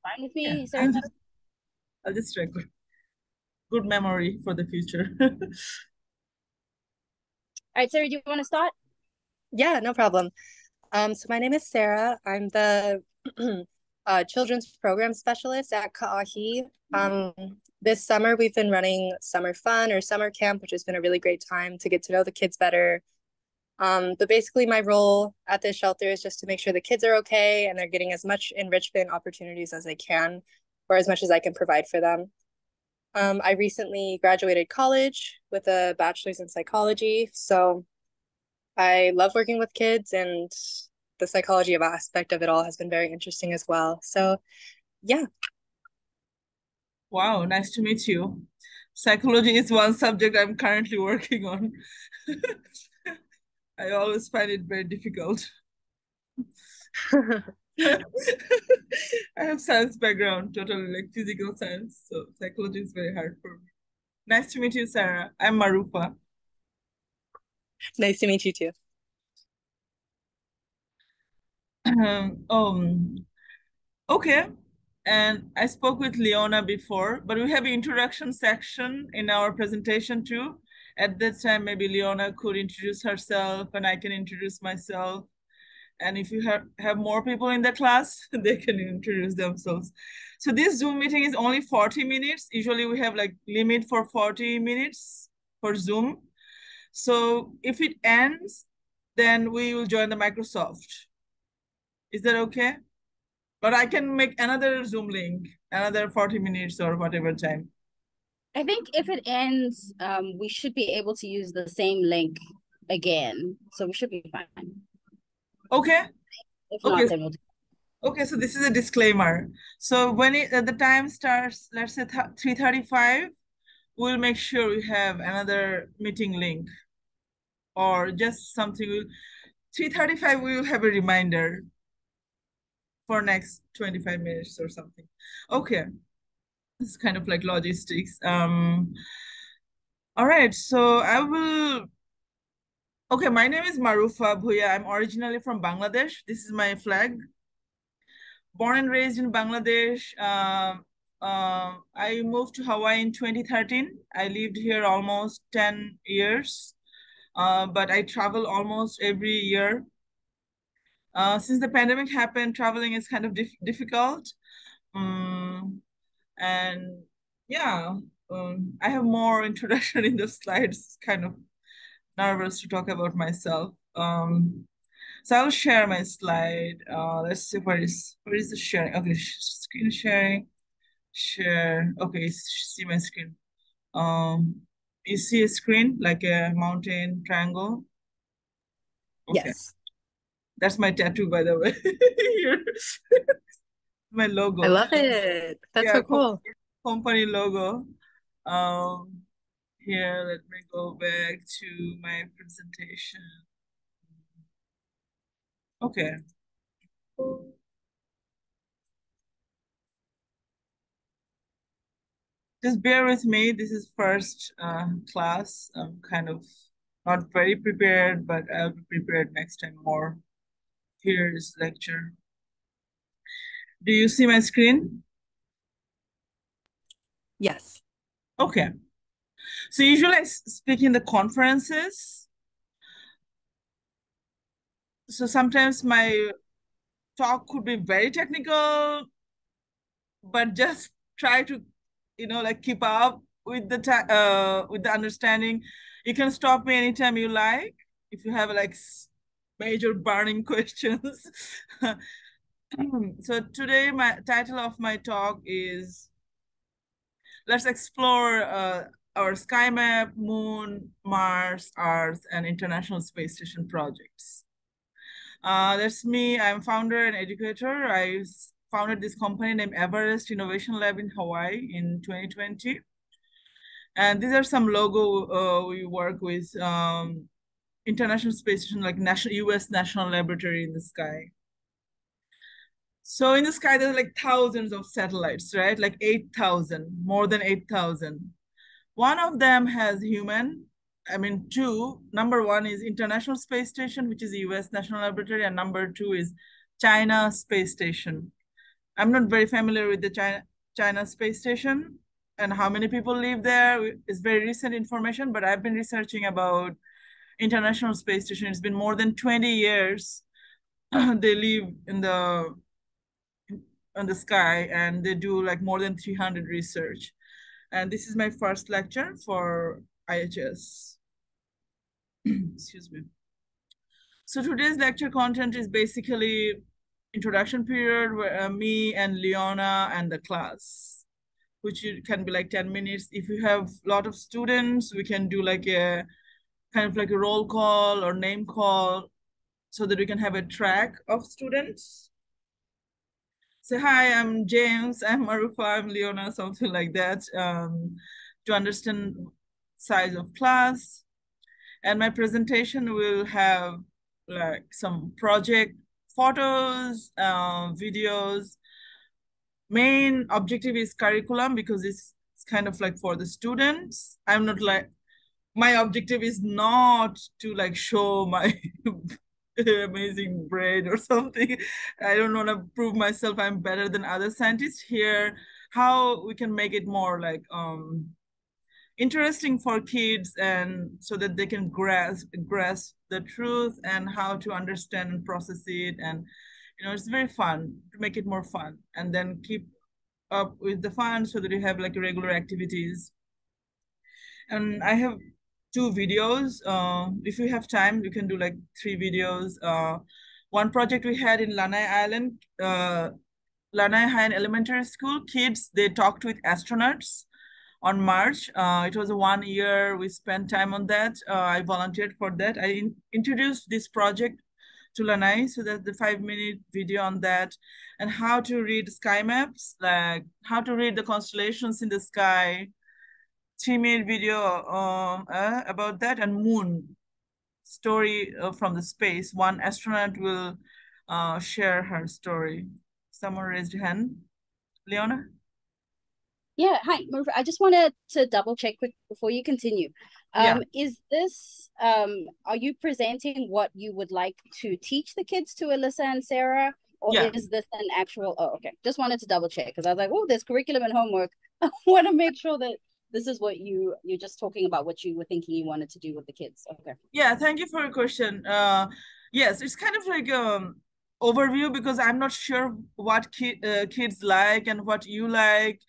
Fine with Yeah, me, Sarah. I'll just record. Good memory for the future. All right, Sarah, do you want to start? Yeah, no problem. So my name is Sarah. I'm the children's program specialist at Ka'ahi. Um, this summer we've been running summer fun or summer camp, which has been a really great time to get to know the kids better. But basically my role at this shelter is just to make sure the kids are okay and they're getting as much enrichment opportunities as they can, or as much as I can provide for them. I recently graduated college with a bachelor's in psychology, so I love working with kids, and the psychology of aspect of it all has been very interesting as well. So, yeah. Wow, nice to meet you. Psychology is one subject I'm currently working on. I always find it very difficult. I have science background, totally like physical science, so psychology is very hard for me. Nice to meet you, Sarah. I'm Marufa. Nice to meet you too. Um, um, okay. And I spoke with Leona before, but we have an introduction section in our presentation too. At that time, maybe Leona could introduce herself and I can introduce myself. And if you have more people in the class, they can introduce themselves. So this Zoom meeting is only 40 minutes. Usually we have like limit for 40 minutes for Zoom. So if it ends, then we will join the Microsoft. Is that okay? But I can make another Zoom link, another 40 minutes or whatever time. I think if it ends, we should be able to use the same link again. So we should be fine. Okay. If Okay. not, then we'll do. Okay, so this is a disclaimer. So when the time starts, let's say 3:35, we'll make sure we have another meeting link or just something. 3:35, we will have a reminder for next 25 minutes or something. Okay. It's kind of like logistics. All right, so I will. Okay, my name is Marufa Bhuiyan. I'm originally from Bangladesh. This is my flag. Born and raised in Bangladesh. I moved to Hawaii in 2013. I lived here almost 10 years, but I travel almost every year. Since the pandemic happened, traveling is kind of difficult. Um, and yeah, I have more introduction in the slides, kind of nervous to talk about myself. So I'll share my slide. Let's see where is the sharing? Okay, screen sharing, share. Okay, see my screen. Um, you see a screen like a mountain triangle. Okay, Yes. that's my tattoo, by the way. Here. My I logo. love it. That's Yeah, so cool. company logo. Um, Here, let me go back to my presentation. Okay. Just bear with me. This is first class. I'm kind of not very prepared, but I'll be prepared next time more. Here is lecture. Do you see my screen? Yes. Okay. So usually I speak in the conferences. So sometimes my talk could be very technical, but just try to, like keep up with with the understanding. You can stop me anytime you like if you have like major burning questions. So today my title of my talk is let's explore our sky map, moon, Mars, Earth, and International Space Station projects. That's me. I'm founder and educator. I founded this company named Everest Innovation Lab in Hawaii in 2020. And these are some logo we work with International Space Station, like national US National Laboratory in the sky. So in the sky, there's like thousands of satellites, right? Like 8,000, more than 8,000. One of them has human. I mean, two. Number one is International Space Station, which is the US National Laboratory, and number two is China Space Station. I'm not very familiar with the China space station and how many people live there. It's very recent information, but I've been researching about International Space Station. It's been more than 20 years. They live on the sky, and they do like more than 300 research. And this is my first lecture for IHS. Excuse me. So today's lecture content is basically introduction period where me and Leona and the class, which can be like 10 minutes. If you have a lot of students, we can do like a kind of like a roll call or name call so that we can have a track of students. Say, hi, I'm James, I'm Marufa, I'm Leona, something like that, to understand size of class. And my presentation will have like some project photos, videos. Main objective is curriculum because it's kind of like for the students. I'm not like, my objective is not to like show my amazing brain or something. I don't want to prove myself I'm better than other scientists here. How we can make it more like interesting for kids, and so that they can grasp the truth and how to understand and process it. And it's very fun to make it more fun, and then keep up with the fun so that you have like regular activities. And I have 2 videos. If you have time, you can do like 3 videos. One project we had in Lanai Island, Lanai High Elementary School, kids, they talked with astronauts on March. It was a 1 year. We spent time on that. I volunteered for that. I introduced this project to Lanai, so that the 5-minute video on that, and how to read sky maps, like how to read the constellations in the sky. 3-minute video about that, and moon story from the space. One astronaut will share her story. Someone raised a hand. Leona? Yeah, hi, Marufa. I just wanted to double check quick before you continue. Yeah. Is this are you presenting what you would like to teach the kids to Alyssa and Sarah, or Yeah. is this an actual? Oh, okay. Just wanted to double check because I was like, oh, there's curriculum and homework. I want to make sure that this is what you're just talking about what you were thinking you wanted to do with the kids. Okay. Yeah, thank you for your question. Yes, it's kind of like overview, because I'm not sure what kids like and what you like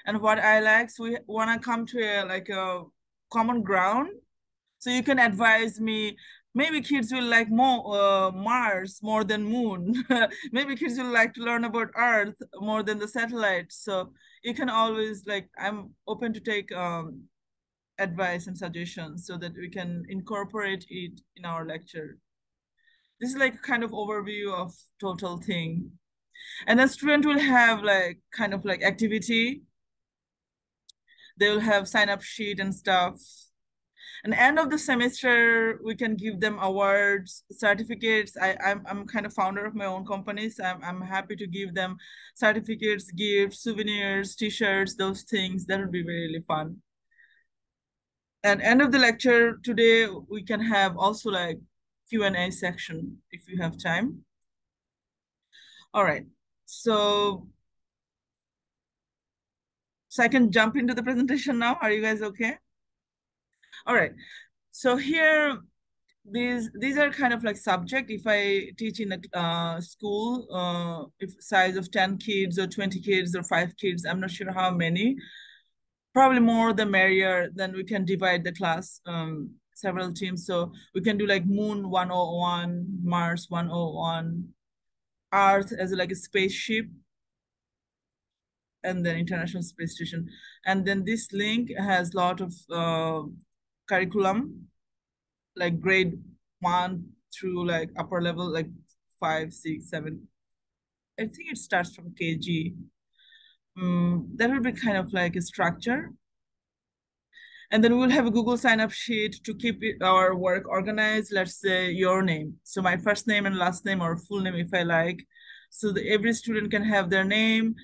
and what I like. So we want to come to a common ground. So you can advise me. Maybe kids will like more Mars more than Moon. Maybe kids will like to learn about Earth more than the satellites. So you can always I'm open to take advice and suggestions so that we can incorporate it in our lecture. This is like kind of overview of total thing. And the student will have kind of activity. They will have sign up sheet and stuff. And end of the semester, we can give them awards, certificates. I'm kind of founder of my own company, so I'm happy to give them certificates, gifts, souvenirs, t-shirts, those things. That would be really fun. And end of the lecture today, we can have also Q&A section if you have time. All right, so I can jump into the presentation now. Are you guys okay? All right, so here, these are kind of subject. If I teach in a school, if size of 10 kids or 20 kids or 5 kids, I'm not sure how many, probably more the merrier. Then we can divide the class several teams. So we can do Moon 101, Mars 101, Earth as a spaceship, and then International Space Station. And then this link has a lot of curriculum, grade 1 through upper level, 5, 6, 7. I think it starts from KG. That will be kind of a structure. And then we'll have a Google sign up sheet to keep our work organized. Let's say your name. So my first name and last name, or full name if I like. So that every student can have their name.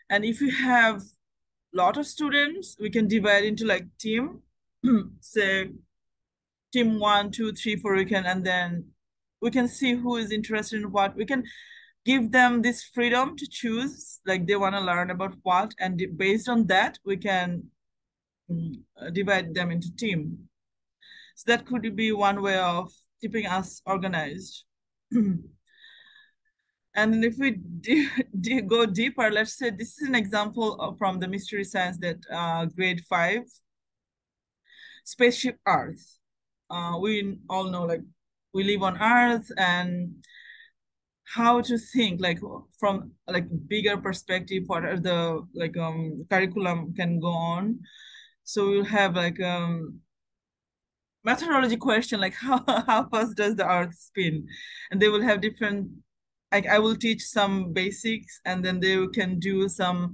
And if you have a lot of students, we can divide into team. Say team 1, 2, 3, 4, and then we can see who is interested in what. We can give them this freedom to choose, like they want to learn about what, and based on that, we can divide them into team. So that could be one way of keeping us organized. And if we go deeper, let's say this is an example from the mystery science that grade 5, spaceship Earth. We all know, like, we live on Earth, and how to think, like, from like bigger perspective, what are the like curriculum can go on. So we'll have like methodology question, like how fast does the Earth spin, and they will have different, like I will teach some basics, and then they can do some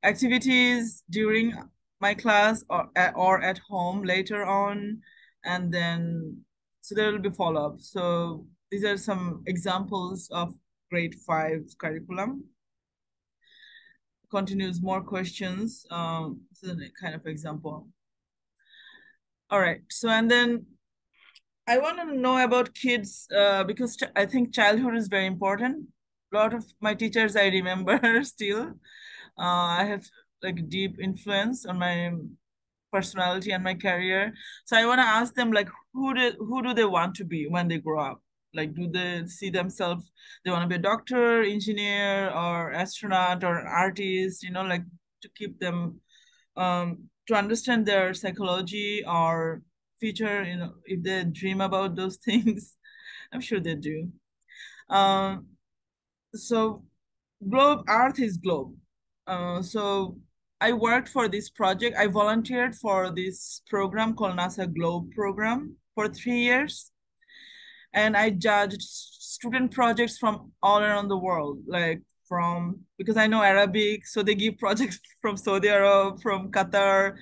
activities during my class or at home later on, and then so there will be follow-up. So these are some examples of grade 5 curriculum. Continues more questions. This is a kind of example. All right, so and then I want to know about kids because I think childhood is very important. A lot of my teachers I remember still. I have like deep influence on my personality and my career. So I want to ask them, like, who do they want to be when they grow up? Like, do they see themselves, they want to be a doctor, engineer, or astronaut, or an artist, you know, like to keep them, to understand their psychology or future, you know, if they dream about those things. I'm sure they do. So globe, Earth is globe. So I worked for this project. I volunteered for this program called NASA Globe program for 3 years. And I judged student projects from all around the world, like because I know Arabic, so they give projects from Saudi Arabia, from Qatar,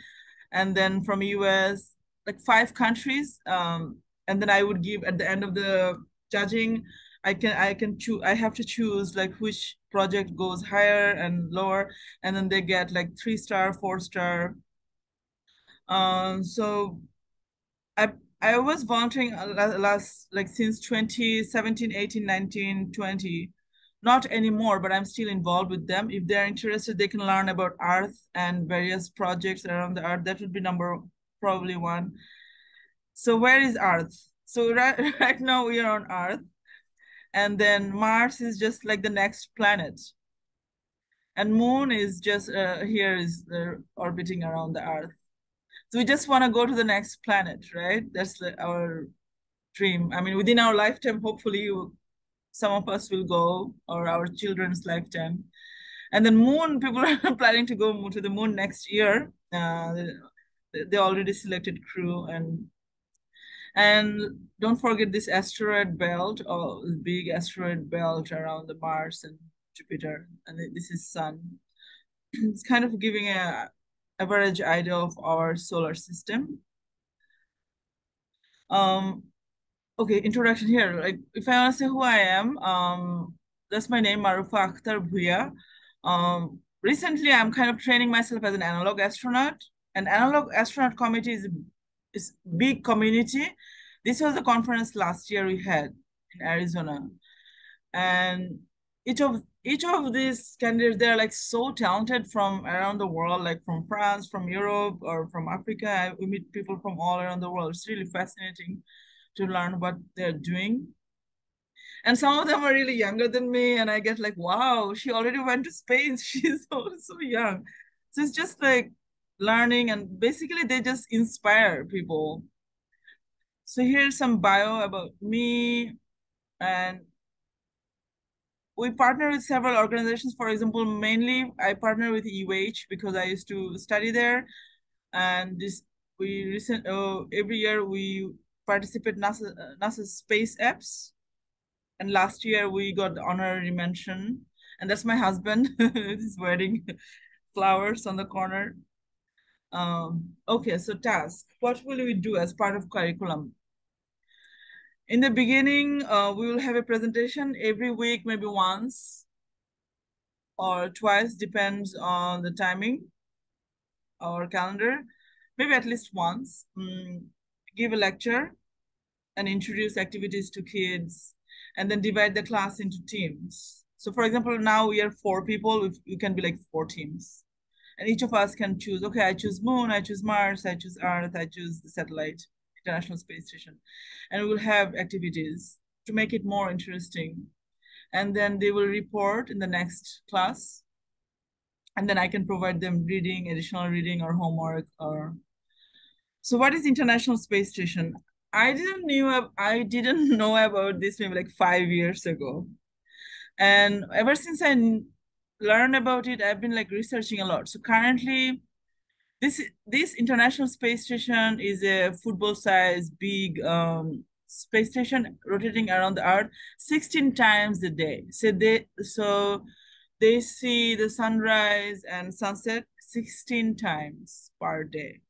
and then from US, like 5 countries. And then I would give at the end of the judging, I can choose, I have to choose like which project goes higher and lower, and then they get like 3-star, 4-star. So I was volunteering last, like since 2017, 18, 19, 20. Not anymore, but I'm still involved with them. If they're interested, they can learn about Earth and various projects around the Earth. That would be probably 1. So where is Earth? So right now we are on Earth, and then Mars is just like the next planet, and Moon is just here is orbiting around the Earth. So we just want to go to the next planet, right? That's our dream. I mean, within our lifetime, hopefully some of us will go, or our children's lifetime. And then Moon, people are planning to go to the Moon next year. They already selected crew, and don't forget this asteroid belt, or big asteroid belt around the Mars and Jupiter, and this is Sun. It's kind of giving a average idea of our solar system. Okay, introduction here. Like, if I want to say who I am, that's my name, Marufa Bhuiyan. Recently, I'm kind of training myself as an analog astronaut. An analog astronaut committee is big community. This was the conference last year we had in Arizona, and each of these candidates, they're like so talented from around the world, like from France, from Europe, or from Africa. We meet people from all around the world. It's really fascinating to learn what they're doing. And some of them are really younger than me, and I get like, wow, she already went to space. She's so young. So it's just like learning, and basically they just inspire people. So here's some bio about me, and we partner with several organizations. For example, mainly I partner with UH because I used to study there, and every year we participate NASA's space apps, and last year we got honorary mention, and that's my husband. He's wearing flowers on the corner. Okay, so task. What will we do as part of curriculum? In the beginning, we will have a presentation every week, maybe once or twice, depends on the timing or calendar, maybe at least once. Give a lecture and introduce activities to kids, and then divide the class into teams. So for example, now we are 4 people, you can be like 4 teams. And each of us can choose, okay, I choose Moon, I choose Mars, I choose Earth, I choose the satellite, International Space Station. And we will have activities to make it more interesting. And then they will report in the next class. And then I can provide them reading, additional reading or homework. So what is International Space Station? I didn't know about this maybe like 5 years ago. And ever since I learned about it, I've been like researching a lot. So currently, this International Space Station is a football-sized big space station rotating around the Earth 16 times a day. So they see the sunrise and sunset 16 times per day.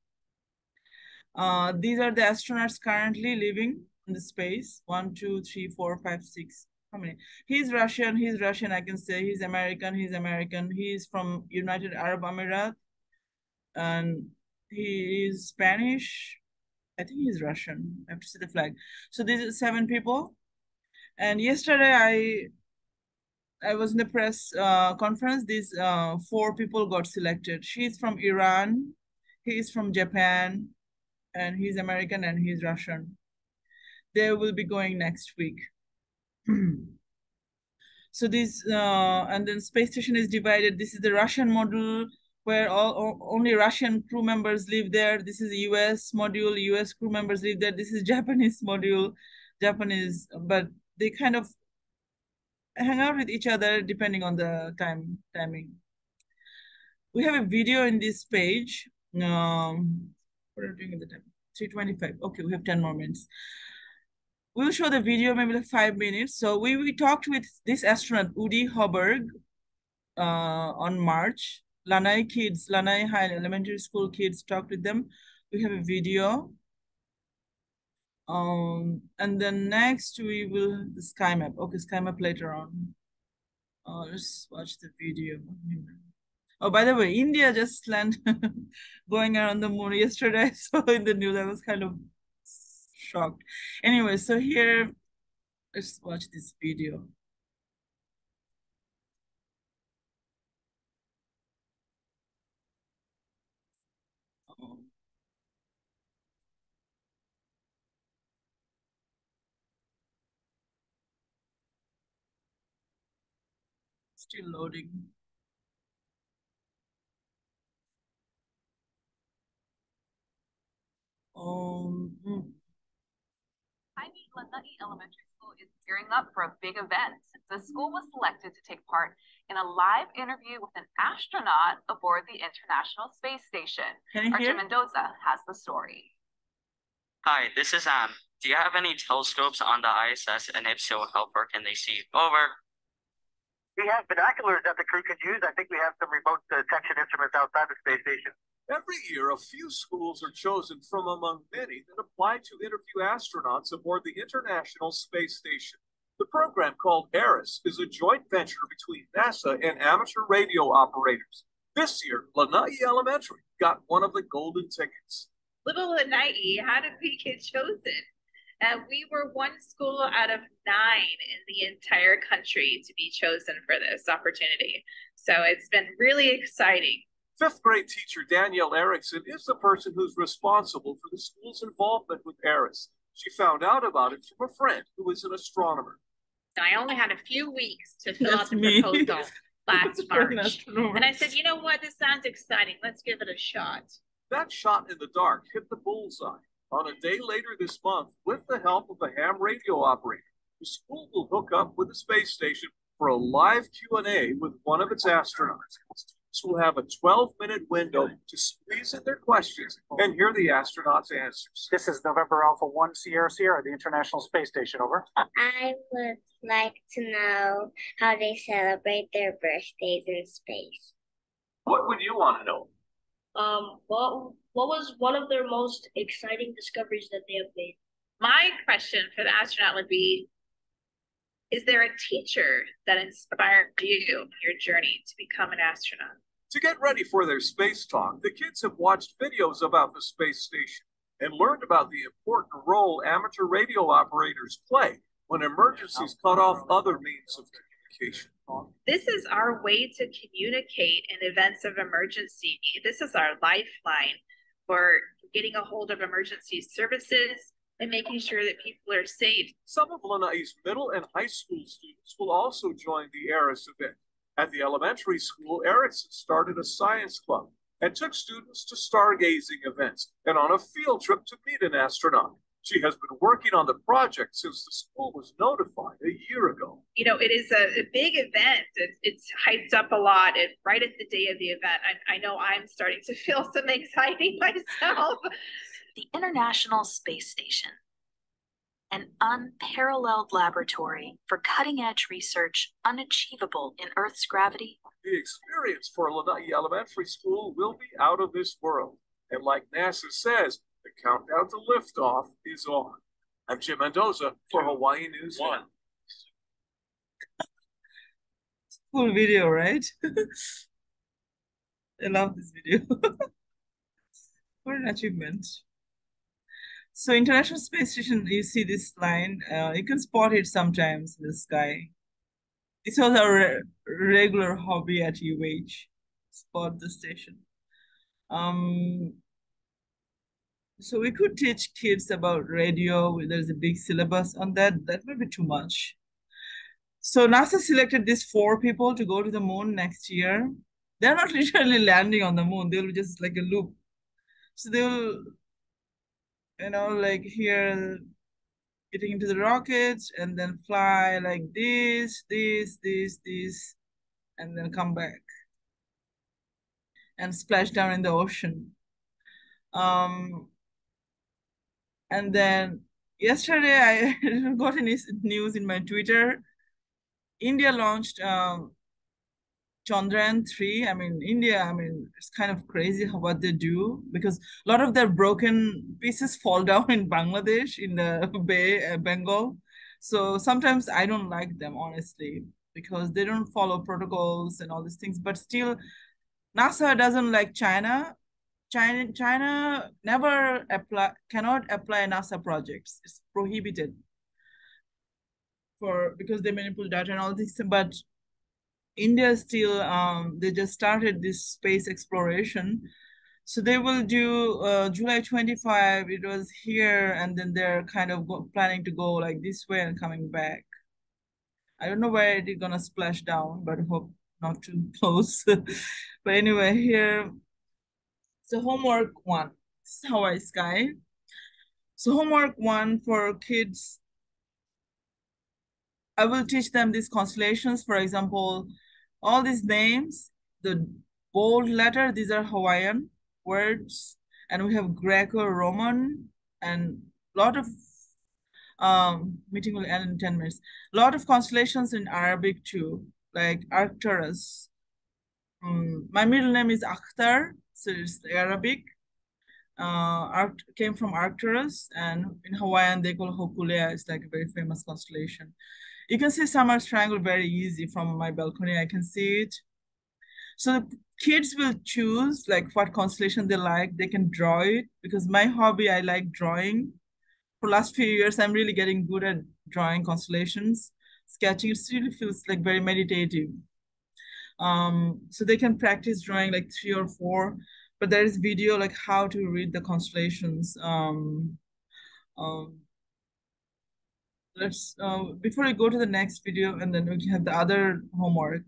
These are the astronauts currently living in the space. 1, 2, 3, 4, 5, 6. How many? He's Russian, I can say. He's American, He's from United Arab Emirates. And he is Spanish. I think he's Russian. I have to see the flag. So these are 7 people. And yesterday I was in the press conference. These 4 people got selected. She's from Iran. He is from Japan. And he's American and he's Russian. They will be going next week. So this, and then space station is divided. This is the Russian module where only Russian crew members live there. This is the US module, US crew members live there. This is Japanese module, Japanese, but they kind of hang out with each other depending on the timing. We have a video in this page. What are we doing at the time? 3:25. Okay, we have 10 more minutes. We'll show the video maybe like 5 minutes. So we talked with this astronaut, Udi Hoberg, on March. Lanai High Elementary School kids talked with them. We have a video. And then next we will, the sky map. Okay, sky map later on. Let's watch the video. Oh, by the way, India just landed going around the moon yesterday. So in the news, I was kind of shocked. Anyway, so here, let's watch this video. Still loading. Lanai Elementary School is gearing up for a big event. The school was selected to take part in a live interview with an astronaut aboard the International Space Station. Archie Mendoza has the story. Hi, this is Am. Do you have any telescopes on the ISS, and if so, how far can they see? Over. We have binoculars that the crew can use. I think we have some remote detection instruments outside the space station. Every year, a few schools are chosen from among many that apply to interview astronauts aboard the International Space Station. The program, called ERIS, is a joint venture between NASA and amateur radio operators. This year, Lanai Elementary got one of the golden tickets. Little Lanai, how did we get chosen? We were one school out of 9 in the entire country to be chosen for this opportunity. So it's been really exciting. 5th grade teacher Danielle Erickson is the person who's responsible for the school's involvement with ERIS. She found out about it from a friend who is an astronomer. I only had a few weeks to fill out the proposal last March. And I said, you know what, this sounds exciting. Let's give it a shot. That shot in the dark hit the bullseye. On a day later this month, with the help of a ham radio operator, the school will hook up with the space station for a live Q&A with one of its astronauts. Students will have a 12-minute window to squeeze in their questions and hear the astronauts' answers. This is November Alpha 1 Sierra Sierra, the International Space Station, over. I would like to know how they celebrate their birthdays in space. What would you want to know? What was one of their most exciting discoveries that they have made? My question for the astronaut would be, is there a teacher that inspired you in your journey to become an astronaut? To get ready for their space talk, the kids have watched videos about the space station and learned about the important role amateur radio operators play when emergencies cut off other means of communication. This is our way to communicate in events of emergency. This is our lifeline for getting a hold of emergency services and making sure that people are safe. Some of Lanai's middle and high school students will also join the ERIS event. At the elementary school, Erickson started a science club and took students to stargazing events and on a field trip to meet an astronaut. She has been working on the project since the school was notified a year ago. You know, it is a big event. It's hyped up a lot. Right at the day of the event, I know I'm starting to feel some anxiety myself. The International Space Station, an unparalleled laboratory for cutting-edge research unachievable in Earth's gravity. The experience for Lanai Elementary School will be out of this world. And like NASA says, the countdown to liftoff is on. I'm Jim Mendoza for Hawaii News One. Cool video, right? I love this video. What an achievement. So International Space Station, you see this line, you can spot it sometimes in the sky. This was our regular hobby at UH, spot the station. So we could teach kids about radio. There's a big syllabus on that. That would be too much. So NASA selected these 4 people to go to the moon next year. They're not literally landing on the moon. They'll be just like a loop. So they'll, you know, like here, getting into the rocket and then fly like this, and then come back and splash down in the ocean. And then yesterday I got any news in my Twitter. India launched Chandrayaan-3. I mean, India, it's kind of crazy what they do, because a lot of their broken pieces fall down in Bangladesh, in the Bay, Bengal. So sometimes I don't like them, honestly, because they don't follow protocols and all these things. But still, NASA doesn't like China. China cannot apply NASA projects. It's prohibited because they manipulate data and all this. But India still, they just started this space exploration. So they will do July 25, it was here, and then they're kind of planning to go like this way and coming back. I don't know where it's gonna splash down, but hope not too close. But anyway, here, so homework 1, this is Hawaii sky. So homework 1 for kids, I will teach them these constellations. For example, all these names, the bold letter, these are Hawaiian words, and we have Greco-Roman, and a lot of meeting will end in 10 minutes. A lot of constellations in Arabic too, like Arcturus. My middle name is Akhtar, so it's Arabic. Came from Arcturus, and in Hawaiian they call Hokulea. It's like a very famous constellation. You can see Summer's Triangle very easy from my balcony. I can see it. So the kids will choose like what constellation they like. They can draw it, because my hobby, I like drawing. For the last few years, I'm really getting good at drawing constellations. Sketching, it really feels like very meditative. So they can practice drawing like 3 or 4, but there is video like how to read the constellations. Let's before we go to the next video, and then we can have the other homework,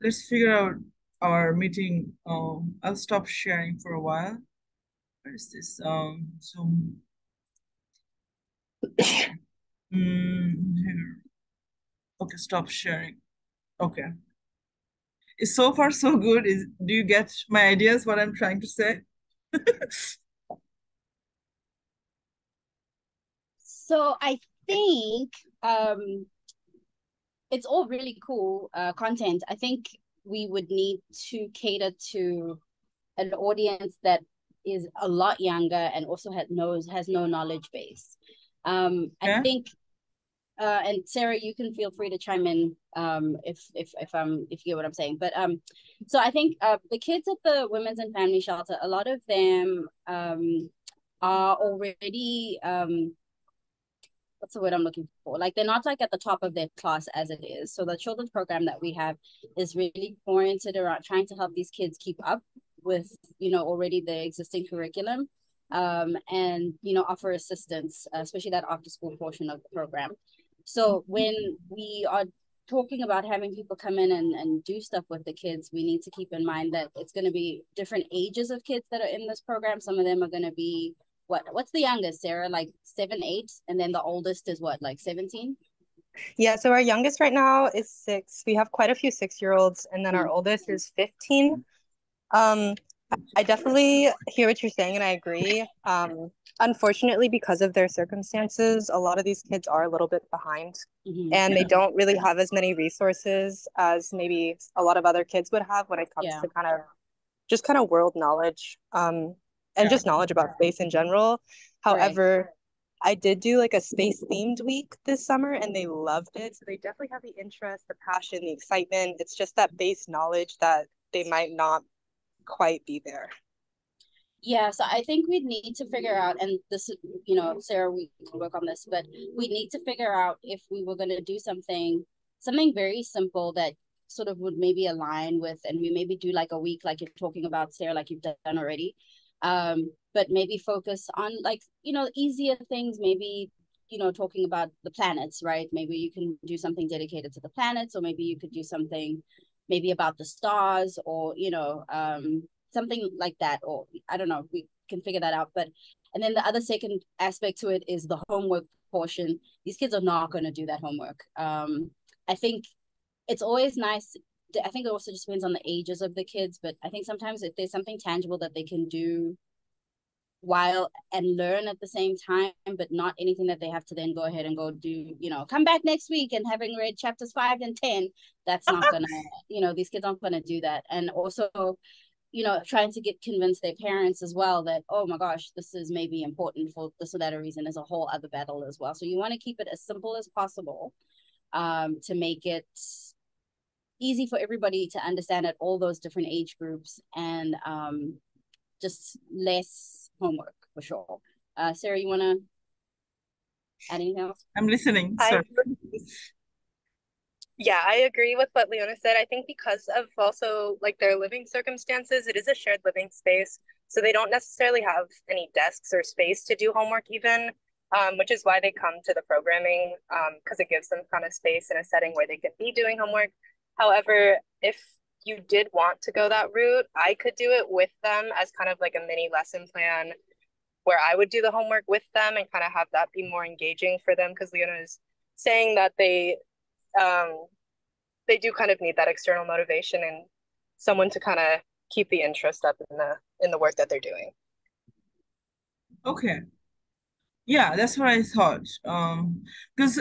let's figure out our meeting. I'll stop sharing for a while. Where is this Zoom? Here. Okay, stop sharing. Okay. Is so far so good? Do you get my ideas, what I'm trying to say? So I think it's all really cool content. I think we would need to cater to an audience that is a lot younger and also has no knowledge base. I think and Sarah, you can feel free to chime in if you get what I'm saying. But so I think the kids at the Women's and Family Shelter, a lot of them are already what's the word I'm looking for? Like they're not like at the top of their class as it is. So the children's program that we have is really oriented around trying to help these kids keep up with, already the existing curriculum, and, offer assistance, especially that after school portion of the program. So when we are talking about having people come in and do stuff with the kids, we need to keep in mind that it's going to be different ages of kids that are in this program. Some of them are going to be, what's the youngest, Sarah? Like 7, 8, and then the oldest is what, like 17? Yeah, so our youngest right now is 6. We have quite a few 6-year-olds, and then our oldest is 15. I definitely hear what you're saying, and I agree. Unfortunately, because of their circumstances, a lot of these kids are a little bit behind, and they don't really have as many resources as maybe a lot of other kids would have when it comes to kind of world knowledge, and just knowledge about space in general. However, I did do like a space themed week this summer, and they loved it. So they definitely have the interest, the passion, the excitement. It's just that base knowledge that they might not quite be there. Yeah, so I think we need to figure out, and this, Sarah, we can work on this, but we need to figure out if we were going to do something very simple that sort of would maybe align with, and we maybe do like a week, like you're talking about, Sarah, like you've done already. But maybe focus on like, easier things, maybe, talking about the planets, right? Maybe you can do something dedicated to the planets, or maybe you could do something maybe about the stars, or, something like that, or I don't know, we can figure that out. But, and then the other second aspect to it is the homework portion. These kids are not going to do that homework. I think it's always nice. I think it also just depends on the ages of the kids, but I think sometimes if there's something tangible that they can do while and learn at the same time, but not anything that they have to then go ahead and go do, come back next week and having read chapters 5 and 10, that's not gonna, these kids aren't gonna do that. And also, trying to convince their parents as well that, oh my gosh, this is maybe important for this or that reason, is a whole other battle as well. So you want to keep it as simple as possible, to make it easy for everybody to understand at all those different age groups, and just less homework for sure. Sarah, you want to add anything else? I'm listening. Sorry. Yeah, I agree with what Leona said. I think because of also like their living circumstances, it is a shared living space. So they don't necessarily have any desks or space to do homework even, which is why they come to the programming, because it gives them kind of space in a setting where they could be doing homework. However, if you did want to go that route, I could do it with them as kind of like a mini lesson plan where I would do the homework with them and kind of have that be more engaging for them, because Leona is saying that they do kind of need that external motivation and someone to kind of keep the interest up in the work that they're doing. Okay. Yeah, that's what I thought. Because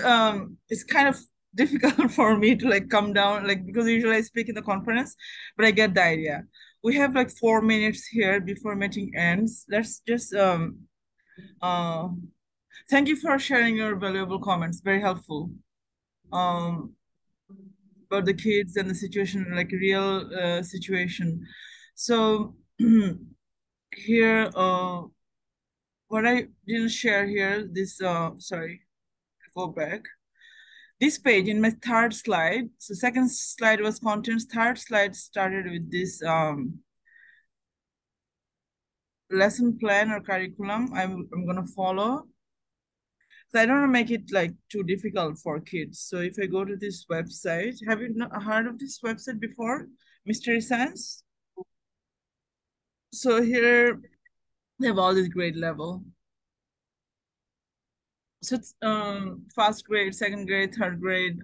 it's kind of difficult for me to like come down, like, because usually I speak in the conference, but I get the idea. We have like 4 minutes here before meeting ends. Let's just thank you for sharing your valuable comments. Very helpful. About the kids and the situation, like real situation. So here, what I didn't share here, this, sorry, go back. This page in my third slide, so second slide was contents, third slide started with this lesson plan or curriculum I'm gonna follow. So I don't want to make it like too difficult for kids. So if I go to this website, have you not heard of this website before? Mystery Science? So here they have all this grade level. So it's first grade, second grade, third grade.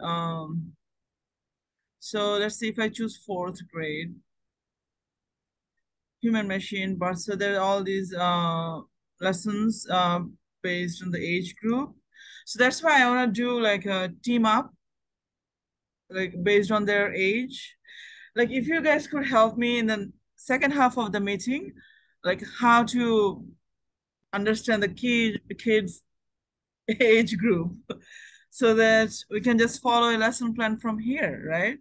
So let's see if I choose fourth grade. Human machine, but so there are all these lessons based on the age group. So that's why I want to do like a team up, like based on their age. Like if you guys could help me in the second half of the meeting, like how to understand the kids age group, so that we can just follow a lesson plan from here, right?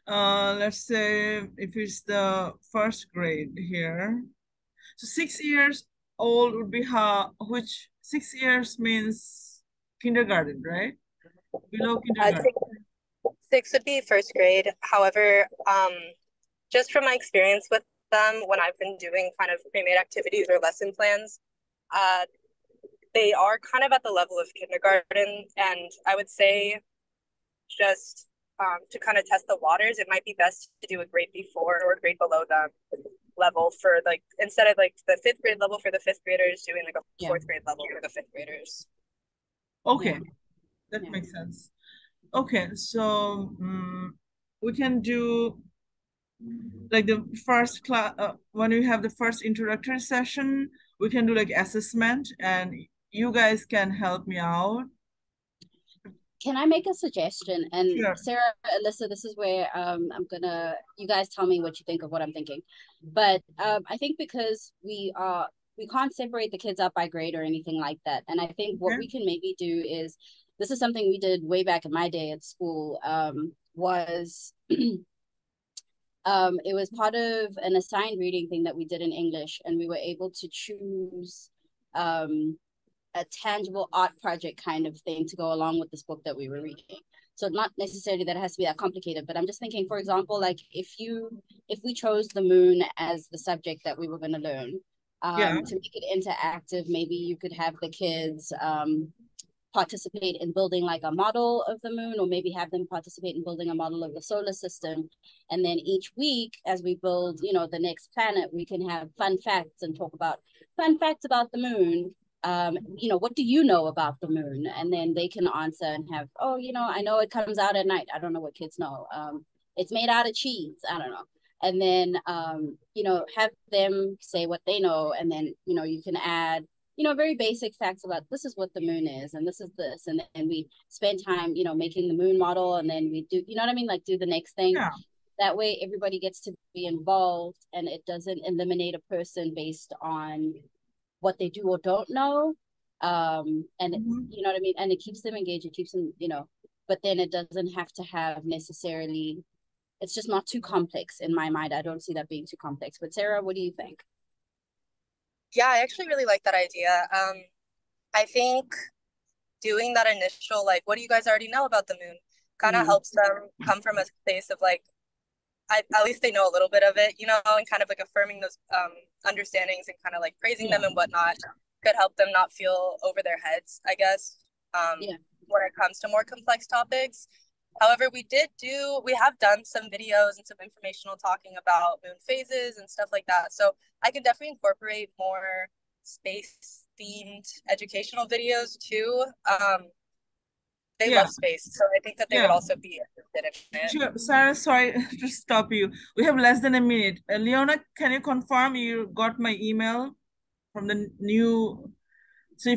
Let's say if it's the first grade here, so 6 years old would be which 6 years means kindergarten, right? Below kindergarten. Six would be first grade. However, just from my experience with them, when I've been doing kind of pre-made activities or lesson plans, they are kind of at the level of kindergarten. And I would say just to kind of test the waters, it might be best to do a grade before or a grade below them level for like, instead of like the fifth grade level for the fifth graders, doing like a fourth grade level for the fifth graders. Okay, that makes sense. Okay, so we can do like the first class, when we have the first introductory session, we can do like assessment and you guys can help me out. Can I make a suggestion? And sure. Sarah, Alyssa, this is where you guys tell me what you think of what I'm thinking. But I think because we can't separate the kids up by grade or anything like that. And I think what we can maybe do is, this is something we did way back in my day at school, was it was part of an assigned reading thing that we did in English, and we were able to choose a tangible art project kind of thing to go along with this book that we were reading. So not necessarily that it has to be that complicated, but I'm just thinking, for example, like if we chose the moon as the subject that we were going to learn, to make it interactive, maybe you could have the kids participate in building like a model of the moon, or maybe have them participate in building a model of the solar system. And then each week, as we build, the next planet, we can have fun facts and talk about fun facts about the moon. What do you know about the moon? And then they can answer and have, I know it comes out at night. I don't know what kids know. It's made out of cheese. I don't know. And then, have them say what they know. And then, you can add, very basic facts about this is what the moon is, and this is this. And then we spend time, making the moon model, and then we do, what I mean? Like do the next thing. Yeah. That way everybody gets to be involved, and it doesn't eliminate a person based on what they do or don't know. And you know what I mean? And it keeps them engaged, it keeps them, but then it doesn't have to have necessarily, it's just not too complex in my mind. I don't see that being too complex. But Sarah, what do you think? Yeah, I actually really like that idea. I think doing that initial, like, what do you guys already know about the moon, kind of helps them come from a space of like, at least they know a little bit of it, and kind of like affirming those understandings and kind of like praising them and whatnot could help them not feel over their heads, I guess, when it comes to more complex topics. However, we have done some videos and some informational talking about moon phases and stuff like that. So I could definitely incorporate more space themed educational videos too. They love space, so I think that they would also be interested in it. Sure. Sarah, sorry to stop you. We have less than a minute. Leona, can you confirm you got my email from the new